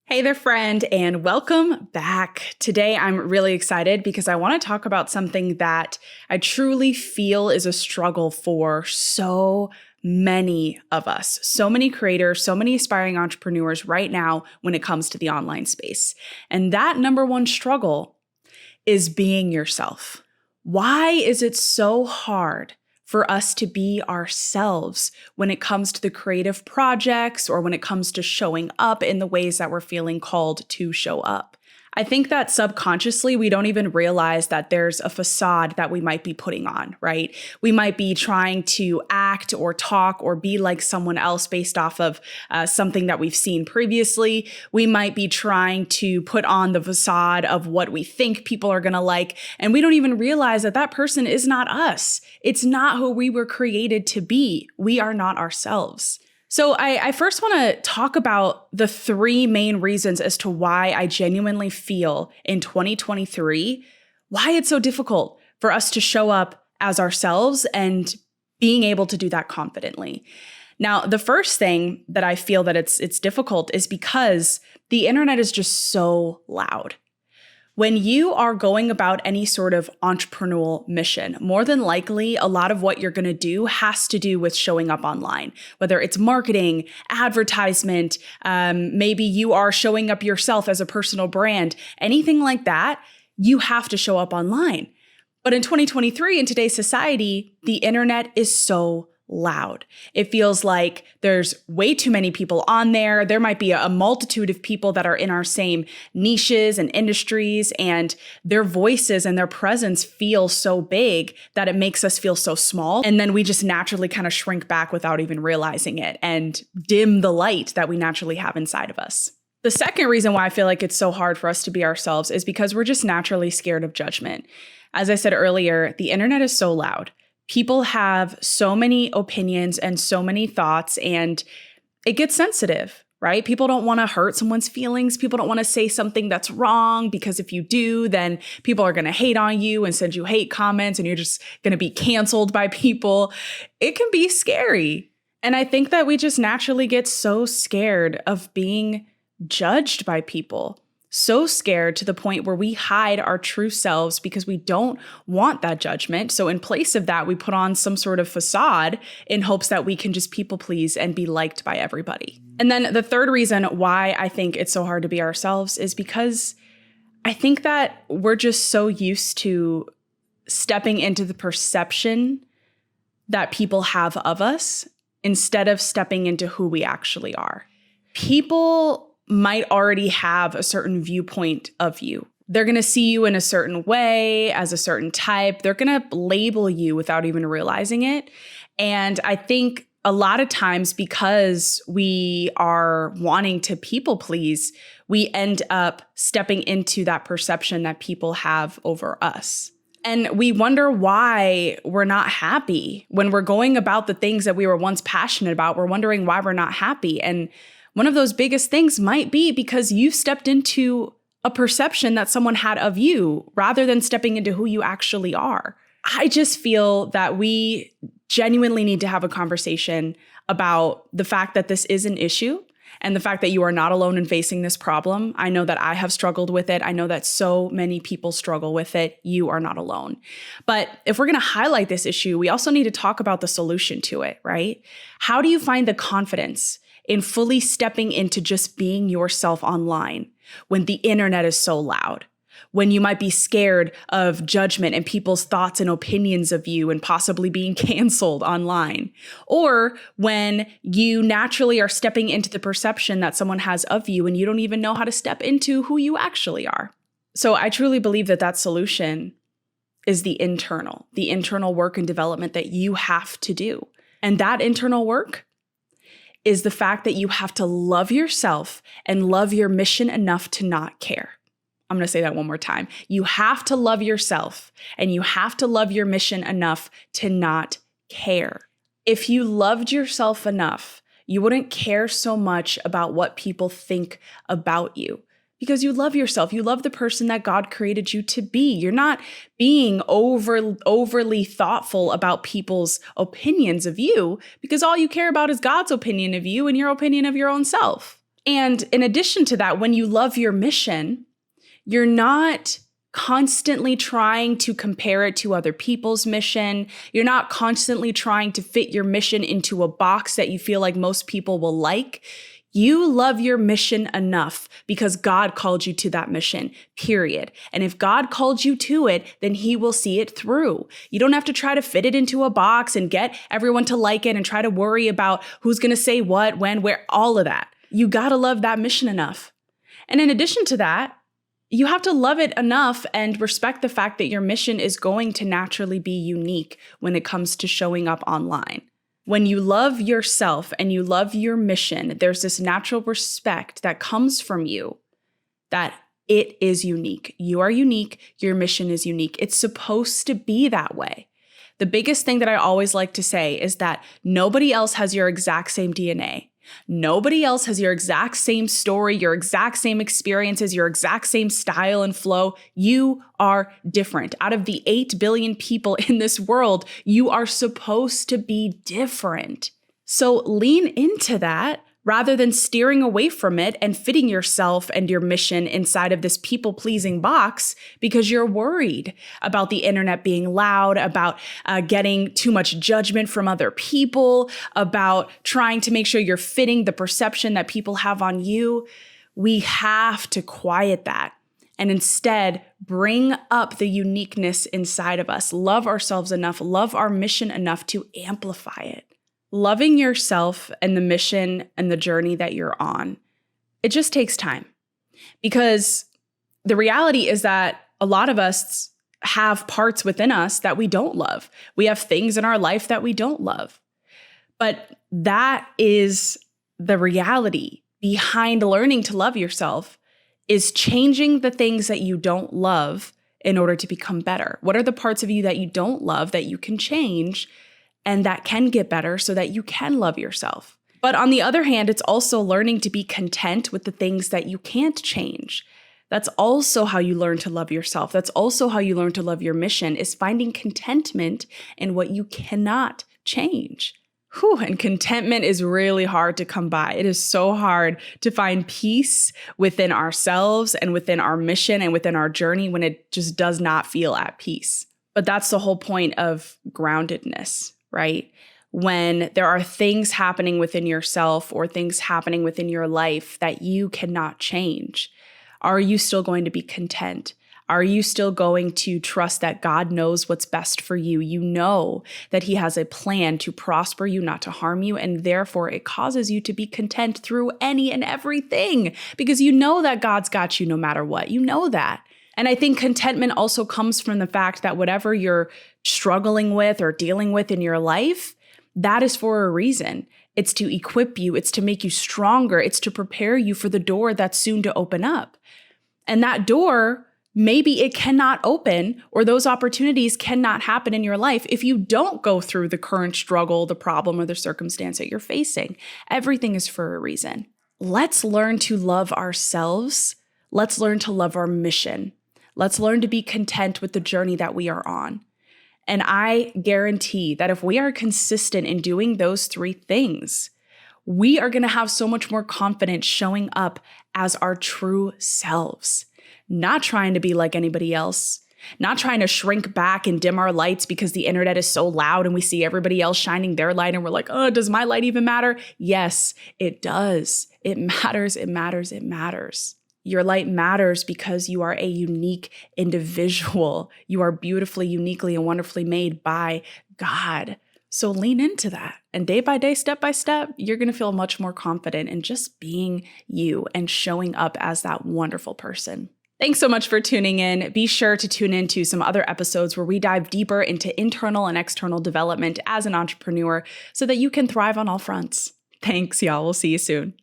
Hey there, friend, and welcome back. Today, I'm really excited because I want to talk about something that I truly feel is a struggle for so many of us, so many creators, so many aspiring entrepreneurs right now when it comes to the online space. And that number one struggle is being yourself. Why is it so hard for us to be ourselves when it comes to the creative projects or when it comes to showing up in the ways that we're feeling called to show up? I think that subconsciously, we don't even realize that there's a facade that we might be putting on, right? We might be trying to act or talk or be like someone else based off of something that we've seen previously. We might be trying to put on the facade of what we think people are going to like. And we don't even realize that that person is not us. It's not who we were created to be. We are not ourselves. So I first want to talk about the three main reasons as to why I genuinely feel in 2023, why it's so difficult for us to show up as ourselves and being able to do that confidently. Now, the first thing that I feel that it's difficult is because the internet is just so loud. When you are going about any sort of entrepreneurial mission, more than likely, a lot of what you're going to do has to do with showing up online, whether it's marketing, advertisement, maybe you are showing up yourself as a personal brand, anything like that, you have to show up online. But in 2023, in today's society, the internet is so loud. It feels like there's way too many people on there. There might be a multitude of people that are in our same niches and industries, and their voices and their presence feel so big that it makes us feel so small. And then we just naturally kind of shrink back without even realizing it and dim the light that we naturally have inside of us. The second reason why I feel like it's so hard for us to be ourselves is because we're just naturally scared of judgment. As I said earlier, the internet is so loud. People have so many opinions and so many thoughts, and it gets sensitive, right? People don't want to hurt someone's feelings. People don't want to say something that's wrong because if you do, then people are going to hate on you and send you hate comments and you're just going to be canceled by people. It can be scary. And I think that we just naturally get so scared of being judged by people. So scared to the point where we hide our true selves because we don't want that judgment. So in place of that, we put on some sort of facade in hopes that we can just people please and be liked by everybody. And then the third reason why I think it's so hard to be ourselves is because I think that we're just so used to stepping into the perception that people have of us instead of stepping into who we actually are. People might already have a certain viewpoint of you. They're going to see you in a certain way, as a certain type. They're going to label you without even realizing it. And I think a lot of times because we are wanting to people please, we end up stepping into that perception that people have over us. And we wonder why we're not happy. When we're going about the things that we were once passionate about, we're wondering why we're not happy. And one of those biggest things might be because you stepped into a perception that someone had of you rather than stepping into who you actually are. I just feel that we genuinely need to have a conversation about the fact that this is an issue and the fact that you are not alone in facing this problem. I know that I have struggled with it. I know that so many people struggle with it. You are not alone. But if we're going to highlight this issue, we also need to talk about the solution to it, right? How do you find the confidence in fully stepping into just being yourself online when the internet is so loud, when you might be scared of judgment and people's thoughts and opinions of you and possibly being canceled online, or when you naturally are stepping into the perception that someone has of you and you don't even know how to step into who you actually are. So I truly believe that that solution is the internal work and development that you have to do. And that internal work is the fact that you have to love yourself and love your mission enough to not care. I'm going to say that one more time. You have to love yourself and you have to love your mission enough to not care. If you loved yourself enough, you wouldn't care so much about what people think about you. Because you love yourself. You love the person that God created you to be. You're not being overly thoughtful about people's opinions of you because all you care about is God's opinion of you and your opinion of your own self. And in addition to that, when you love your mission, you're not constantly trying to compare it to other people's mission. You're not constantly trying to fit your mission into a box that you feel like most people will like. You love your mission enough because God called you to that mission, period. And if God called you to it, then he will see it through. You don't have to try to fit it into a box and get everyone to like it and try to worry about who's going to say what, when, where, all of that. You got to love that mission enough. And in addition to that, you have to love it enough and respect the fact that your mission is going to naturally be unique when it comes to showing up online. When you love yourself and you love your mission, there's this natural respect that comes from you that it is unique. You are unique. Your mission is unique. It's supposed to be that way. The biggest thing that I always like to say is that nobody else has your exact same DNA. Nobody else has your exact same story, your exact same experiences, your exact same style and flow. You are different. Out of the 8 billion people in this world, you are supposed to be different. So lean into that rather than steering away from it and fitting yourself and your mission inside of this people-pleasing box because you're worried about the internet being loud, about getting too much judgment from other people, about trying to make sure you're fitting the perception that people have on you. We have to quiet that and instead bring up the uniqueness inside of us. Love ourselves enough, love our mission enough to amplify it. Loving yourself and the mission and the journey that you're on, it just takes time. Because the reality is that a lot of us have parts within us that we don't love. We have things in our life that we don't love. But that is the reality behind learning to love yourself, is changing the things that you don't love in order to become better. What are the parts of you that you don't love that you can change and that can get better so that you can love yourself? But on the other hand, it's also learning to be content with the things that you can't change. That's also how you learn to love yourself. That's also how you learn to love your mission, is finding contentment in what you cannot change. And contentment is really hard to come by. It is so hard to find peace within ourselves and within our mission and within our journey when it just does not feel at peace. But that's the whole point of groundedness, right? When there are things happening within yourself or things happening within your life that you cannot change, are you still going to be content? Are you still going to trust that God knows what's best for you? You know that he has a plan to prosper you, not to harm you, and therefore it causes you to be content through any and everything because you know that God's got you no matter what. You know that. And I think contentment also comes from the fact that whatever you're struggling with or dealing with in your life, that is for a reason. It's to equip you. It's to make you stronger. It's to prepare you for the door that's soon to open up. And that door, maybe it cannot open, or those opportunities cannot happen in your life if you don't go through the current struggle, the problem, or the circumstance that you're facing. Everything is for a reason. Let's learn to love ourselves. Let's learn to love our mission. Let's learn to be content with the journey that we are on. And I guarantee that if we are consistent in doing those 3 things, we are going to have so much more confidence showing up as our true selves, not trying to be like anybody else, not trying to shrink back and dim our lights because the internet is so loud and we see everybody else shining their light and we're like, oh, does my light even matter? Yes, it does. It matters. It matters. It matters. Your light matters because you are a unique individual. You are beautifully, uniquely, and wonderfully made by God. So lean into that. And day by day, step by step, you're going to feel much more confident in just being you and showing up as that wonderful person. Thanks so much for tuning in. Be sure to tune into some other episodes where we dive deeper into internal and external development as an entrepreneur so that you can thrive on all fronts. Thanks, y'all. We'll see you soon.